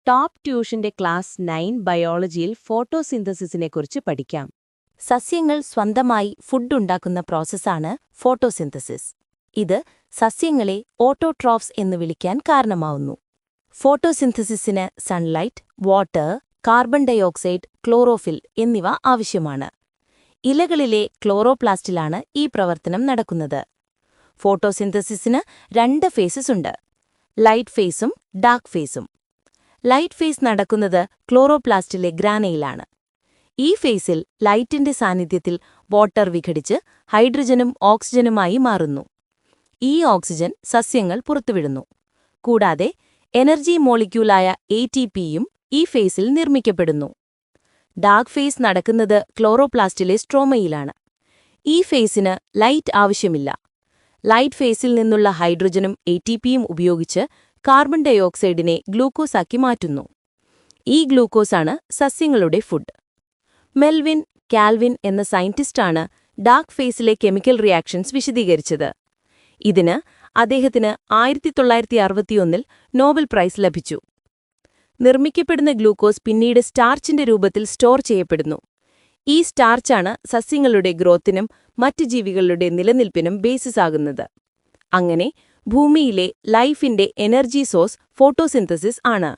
Top ട്യൂഷന്റെ class 9 ബയോളജിയിൽ ഫോട്ടോസിന്തസിസിനെക്കുറിച്ച് പഠിക്കാം. സസ്യങ്ങൾ സ്വന്തമായി ഫുഡ് ഉണ്ടാക്കുന്ന പ്രോസസ്സാണ് ഫോട്ടോസിന്തസിസ്. ഇത് സസ്യങ്ങളെ ഓട്ടോട്രോഫ്സ് എന്ന് വിളിക്കാൻ കാരണമാവുന്നു. ഫോട്ടോസിന്തസിസിന് sunlight, water, carbon dioxide, chlorophyll എന്നിവ ആവശ്യമാണ്. ഇലകളിലെ ക്ലോറോപ്ലാസ്റ്റിലാണ് ഈ പ്രവർത്തനം നടക്കുന്നത്. ഫോട്ടോസിന്തസിസിന് 2 ഫേസസ് ഉണ്ട്: ലൈറ്റ് ഫേസും ഡാർക്ക് ഫേസും. ലൈറ്റ് ഫേസ് നടക്കുന്നത് ക്ലോറോപ്ലാസ്റ്റിലെ ഗ്രാനയിലാണ്. ഈ ഫേസിൽ ലൈറ്റിന്റെ സാന്നിധ്യത്തിൽ വാട്ടർ വിഘടിച്ച് ഹൈഡ്രജനും ഓക്സിജനുമായി മാറുന്നു. ഈ ഓക്സിജൻ സസ്യങ്ങൾ പുറത്തുവിടുന്നു. കൂടാതെ എനർജി മോളിക്യൂളായ ATPയും ഈ ഫേസിൽ നിർമ്മിക്കപ്പെടുന്നു. ഡാർക്ക് ഫേസ് നടക്കുന്നത് ക്ലോറോപ്ലാസ്റ്റിലെ സ്ട്രോമയിലാണ്. ഈ ഫേസിന് ലൈറ്റ് ആവശ്യമില്ല. ലൈറ്റ് ഫേസിൽ നിന്നുള്ള ഹൈഡ്രജനും ATPയും ഉപയോഗിച്ച് കാർബൺ ഡയോക്സൈഡിനെ ഗ്ലൂക്കോസാക്കി മാറ്റുന്നു. ഈ ഗ്ലൂക്കോസാണ് സസ്യങ്ങളുടെ ഫുഡ്. മെൽവിൻ കാൽവിൻ എന്ന സയന്റിസ്റ്റാണ് ഡാർക്ക് ഫേസിലെ കെമിക്കൽ റിയാക്ഷൻസ് വിശദീകരിച്ചത്. ഇതിന് അദ്ദേഹത്തിന് 1961 നോബൽ പ്രൈസ് ലഭിച്ചു. നിർമ്മിക്കപ്പെടുന്ന ഗ്ലൂക്കോസ് പിന്നീട് സ്റ്റാർച്ചിന്റെ രൂപത്തിൽ സ്റ്റോർ ചെയ്യപ്പെടുന്നു. ഈ സ്റ്റാർച്ചാണ് സസ്യങ്ങളുടെ ഗ്രോത്തിനും മറ്റ് ജീവികളുടെ നിലനിൽപ്പിനും ബേസിസ് ആകുന്നത്. അങ്ങനെ ഭൂമിയിലെ ലൈഫിന്റെ എനർജി സോഴ്സ് ഫോട്ടോസിന്തസിസ് ആണ്.